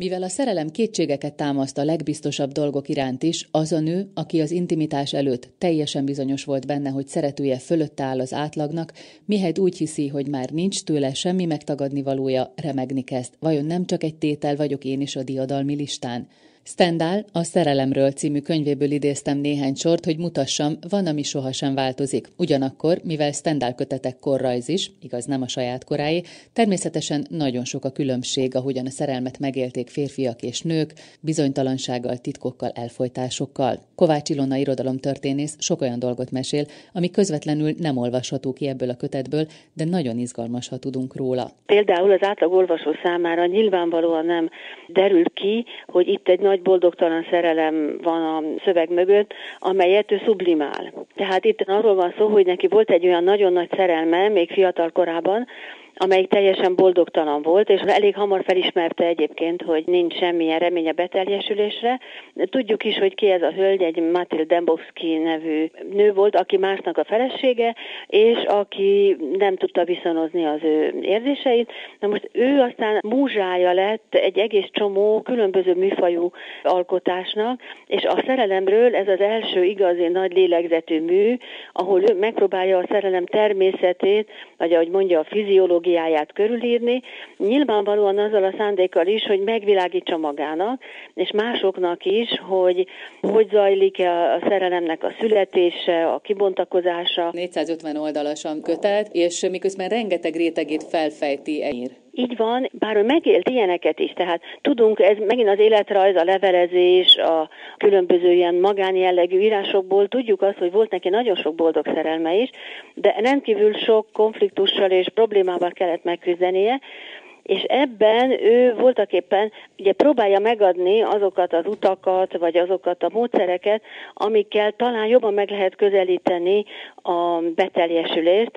Mivel a szerelem kétségeket támaszt a legbiztosabb dolgok iránt is, az a nő, aki az intimitás előtt teljesen bizonyos volt benne, hogy szeretője fölötte áll az átlagnak, mihelyt úgy hiszi, hogy már nincs tőle semmi megtagadni valója, remegni kezd. Vajon nem csak egy tétel vagyok én is a diadalmi listán? Stendhal a Szerelemről című könyvéből idéztem néhány sort, hogy mutassam, van, ami sohasem változik. Ugyanakkor, mivel Stendhal kötetek korrajz is, igaz nem a saját koráé, természetesen nagyon sok a különbség, ahogyan a szerelmet megélték férfiak és nők, bizonytalansággal, titkokkal, elfojtásokkal. Kovács Ilona irodalomtörténész sok olyan dolgot mesél, ami közvetlenül nem olvasható ki ebből a kötetből, de nagyon izgalmas, ha tudunk róla. Például az átlag olvasó számára nyilvánvalóan nem derül ki, hogy itt egy nagy boldogtalan szerelem van a szöveg mögött, amelyet ő sublimál. Tehát itt arról van szó, hogy neki volt egy olyan nagyon nagy szerelme, még fiatal korában, amelyik teljesen boldogtalan volt, és elég hamar felismerte egyébként, hogy nincs semmilyen remény a beteljesülésre. Tudjuk is, hogy ki ez a hölgy, egy Mathilde Dembowski nevű nő volt, aki másnak a felesége, és aki nem tudta viszonozni az ő érzéseit. Na most ő aztán múzsája lett egy egész csomó különböző műfajú alkotásnak, és a szerelemről ez az első igazi nagy lélegzetű mű, ahol ő megpróbálja a szerelem természetét, vagy ahogy mondja, a fiziológiáját körülírni, nyilvánvalóan azzal a szándékkal is, hogy megvilágítsa magának, és másoknak is, hogy zajlik a szerelemnek a születése, a kibontakozása. 450 oldalasan kötet, és miközben rengeteg rétegét felfejti ír. Így van, bár ő megélt ilyeneket is, tehát tudunk, ez megint az életrajz, a levelezés, a különböző ilyen magánjellegű írásokból tudjuk azt, hogy volt neki nagyon sok boldog szerelme is, de rendkívül sok konfliktussal és problémával kellett megküzdenie, és ebben ő voltaképpen ugye próbálja megadni azokat az utakat, vagy azokat a módszereket, amikkel talán jobban meg lehet közelíteni a beteljesülést.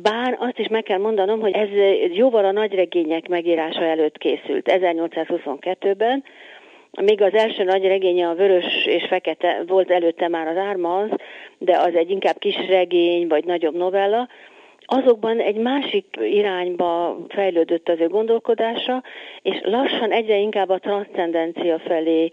Bár azt is meg kell mondanom, hogy ez jóval a nagyregények megírása előtt készült, 1822-ben, még az első nagy regénye, a Vörös és Fekete, volt előtte már az Ármaz, de az egy inkább kis regény, vagy nagyobb novella. Azokban egy másik irányba fejlődött az ő gondolkodása, és lassan egyre inkább a transzcendencia felé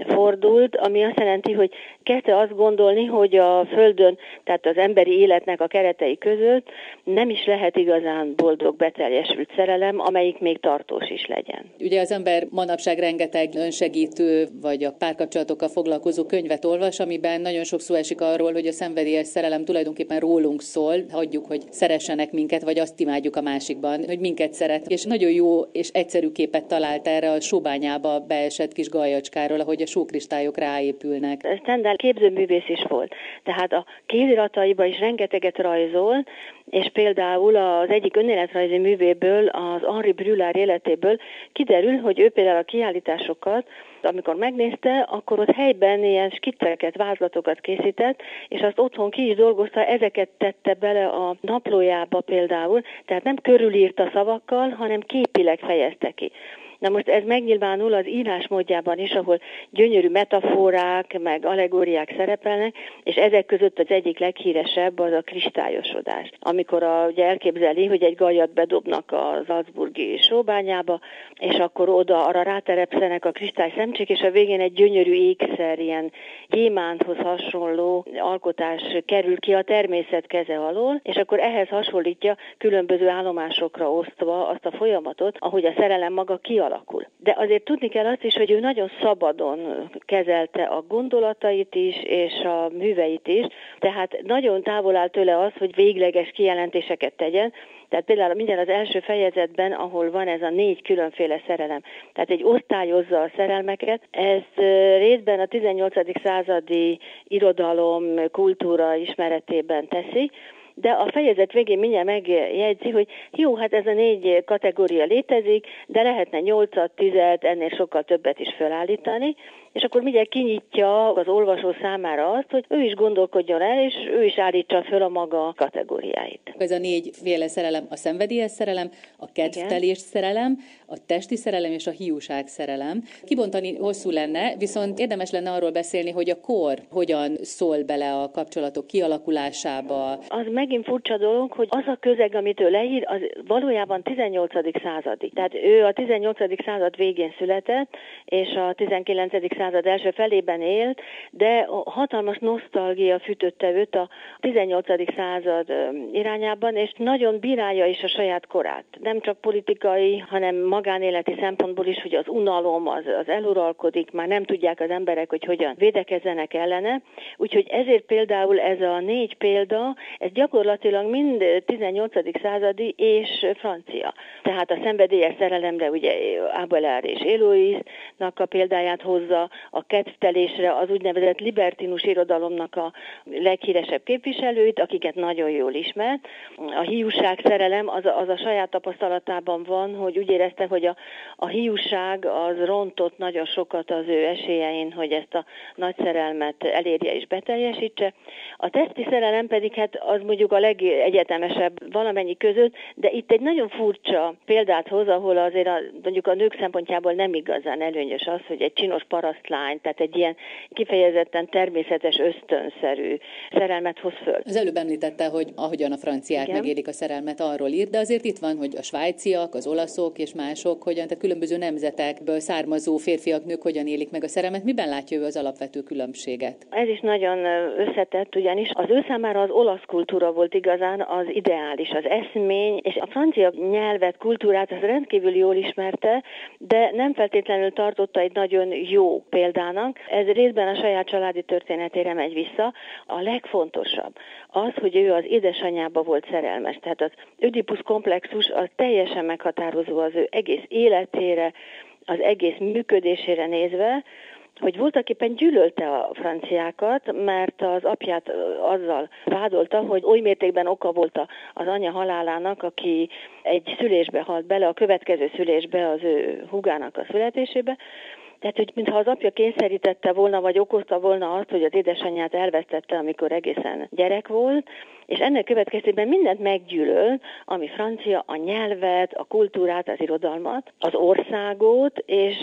fordult, ami azt jelenti, hogy kezdte azt gondolni, hogy a Földön, tehát az emberi életnek a keretei között nem is lehet igazán boldog, beteljesült szerelem, amelyik még tartós is legyen. Ugye az ember manapság rengeteg önsegítő, vagy a párkapcsolatokkal foglalkozó könyvet olvas, amiben nagyon sok szó esik arról, hogy a szenvedélyes szerelem tulajdonképpen rólunk szól, hagyjuk, hogy szeressenek minket, vagy azt imádjuk a másikban, hogy minket szeret. És nagyon jó és egyszerű képet talált erre a Sóbányába beesett kis galjacskáról, ahogy a sókristályok ráépülnek. Stendhal képzőművész is volt, tehát a kézirataiban is rengeteget rajzol, és például az egyik önéletrajzi művéből, az Henri Brulard életéből kiderül, hogy ő például a kiállításokat, amikor megnézte, akkor ott helyben ilyen skicceket, vázlatokat készített, és azt otthon ki is dolgozta, ezeket tette bele a naplójába például, tehát nem körülírta szavakkal, hanem képileg fejezte ki. Na most ez megnyilvánul az írásmódjában is, ahol gyönyörű metaforák, meg allegóriák szerepelnek, és ezek között az egyik leghíresebb az a kristályosodás. Amikor ugye elképzeli, hogy egy gajat bedobnak az salzburgi sóbányába, és akkor oda arra ráterepszenek a kristályszemcsék, és a végén egy gyönyörű ékszer, ilyen gyémánthoz hasonló alkotás kerül ki a természet keze alól, és akkor ehhez hasonlítja különböző állomásokra osztva azt a folyamatot, ahogy a szerelem maga kialakul. De azért tudni kell azt is, hogy ő nagyon szabadon kezelte a gondolatait is, és a műveit is, tehát nagyon távol áll tőle az, hogy végleges kijelentéseket tegyen. Tehát például mindjárt az első fejezetben, ahol van ez a 4 különféle szerelem, tehát egy osztályozza a szerelmeket, ez részben a 18. századi irodalom, kultúra ismeretében teszi, de a fejezet végén mindjárt megjegyzi, hogy jó, hát ez a 4 kategória létezik, de lehetne 8-at, 10-et, ennél sokkal többet is felállítani, és akkor mindjárt kinyitja az olvasó számára azt, hogy ő is gondolkodjon el, és ő is állítsa föl a maga kategóriáit. Ez a 4 szerelem: a szenvedélyes szerelem, a kedvtelés szerelem, a testi szerelem és a hiúság szerelem. Kibontani hosszú lenne, viszont érdemes lenne arról beszélni, hogy a kor hogyan szól bele a kapcsolatok kialakulásába. Az megint furcsa dolog, hogy az a közeg, amit ő leír, az valójában 18. századi. Tehát ő a 18. század végén született, és a 19. század első felében élt, de hatalmas nosztalgia fütötte őt a 18. század irányában, és nagyon bírálja is a saját korát. Nem csak politikai, hanem magánéleti szempontból is, hogy az unalom az eluralkodik, már nem tudják az emberek, hogy hogyan védekezzenek ellene. Úgyhogy ezért például ez a 4 példa, ez gyakorlatilag mind 18. századi és francia. Tehát a szenvedélyes szerelemre ugye Abélard és Héloïse-nak a példáját hozza, a kedvtelésre az úgynevezett libertinus irodalomnak a leghíresebb képviselőit, akiket nagyon jól ismert. A hiúság szerelem az a saját tapasztalatában van, hogy úgy érezte, hogy a hiúság az rontott nagyon sokat az ő esélyein, hogy ezt a nagy szerelmet elérje és beteljesítse. A testi szerelem pedig hát az mondjuk a legegyetemesebb valamennyi között, de itt egy nagyon furcsa példát hoz, ahol azért mondjuk a nők szempontjából nem igazán előnyös az, hogy egy csinos parasztlány, tehát egy ilyen kifejezetten természetes, ösztönszerű szerelmet hoz föl. Az előbb említette, hogy ahogyan a franciák megélik a szerelmet, arról ír, de azért itt van, hogy a svájciak, az olaszok és mások, hogyan, tehát különböző nemzetekből származó férfiak, nők hogyan élik meg a szerelmet. Miben látja ő az alapvető különbséget? Ez is nagyon összetett, ugyanis az ő számára az olasz kultúra volt igazán az ideális, az eszmény, és a francia nyelvet, kultúrát az rendkívül jól ismerte, de nem feltétlenül tartotta egy nagyon jó példának. Ez részben a saját családi történetére megy vissza. A legfontosabb az, hogy ő az édesanyjába volt szerelmes. Tehát az Ödipusz komplexus az teljesen meghatározó az ő egész életére, az egész működésére nézve, hogy voltaképpen gyűlölte a franciákat, mert az apját azzal vádolta, hogy oly mértékben oka volt az anya halálának, aki egy szülésbe halt bele, a következő szülésbe az ő húgának a születésébe. Tehát, hogy mintha az apja kényszerítette volna, vagy okozta volna azt, hogy az édesanyját elvesztette, amikor egészen gyerek volt, és ennek következtében mindent meggyűlöl, ami francia, a nyelvet, a kultúrát, az irodalmat, az országot, és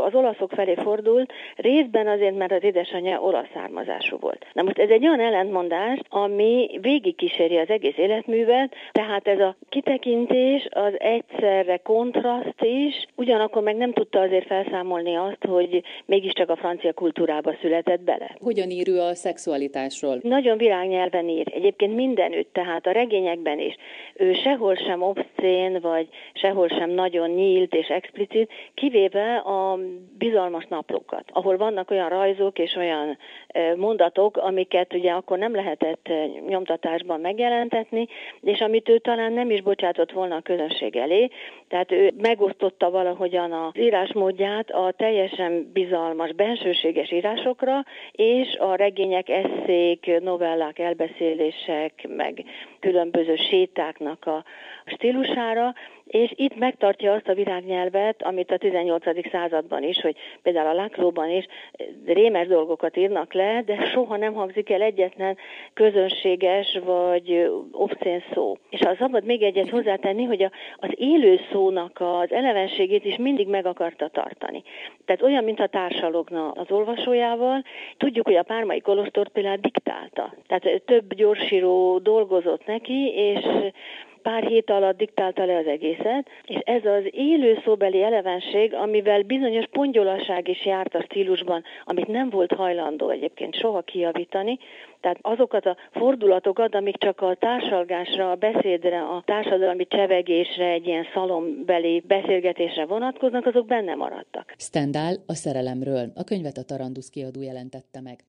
az olaszok felé fordult, részben azért, mert az édesanyja olasz származású volt. Na most ez egy olyan ellentmondás, ami végigkíséri az egész életművet, tehát ez a kitekintés az egyszerre kontraszt is, ugyanakkor meg nem tudta azért felszámolni azt, hogy mégiscsak a francia kultúrába született bele. Hogyan ír ő a szexualitásról? Nagyon virágnyelven ír. Egyébként mindenütt, tehát a regényekben is. Ő sehol sem obszcén, vagy sehol sem nagyon nyílt és explicit, kivéve a bizalmas naplókat, ahol vannak olyan rajzok és olyan mondatok, amiket ugye akkor nem lehetett nyomtatásban megjelentetni, és amit ő talán nem is bocsátott volna a közönség elé. Tehát ő megosztotta valahogyan az írásmódját a teljesen bizalmas, bensőséges írásokra, és a regények, esszék, novellák, elbeszélések, meg különböző sétáknak a stílusára, és itt megtartja azt a virágnyelvet, amit a 18. században is, hogy például a Laclauban is rémes dolgokat írnak le, de soha nem hangzik el egyetlen közönséges vagy obszcén szó. És ha szabad még egyet hozzátenni, hogy az élő szónak az elevenségét is mindig meg akarta tartani. Tehát olyan, mintha társalogna az olvasójával. Tudjuk, hogy a Pármai kolostort például diktálta. Tehát több gyorsíró dolgozott neki, és pár hét alatt diktálta le az egészet, és ez az élő szóbeli elevenség, amivel bizonyos pongyolasság is járt a stílusban, amit nem volt hajlandó egyébként soha kijavítani, tehát azokat a fordulatokat, amik csak a társalgásra, a beszédre, a társadalmi csevegésre, egy ilyen szalombeli beszélgetésre vonatkoznak, azok benne maradtak. Stendhal a szerelemről. A könyvet a Tarandusz kiadó jelentette meg.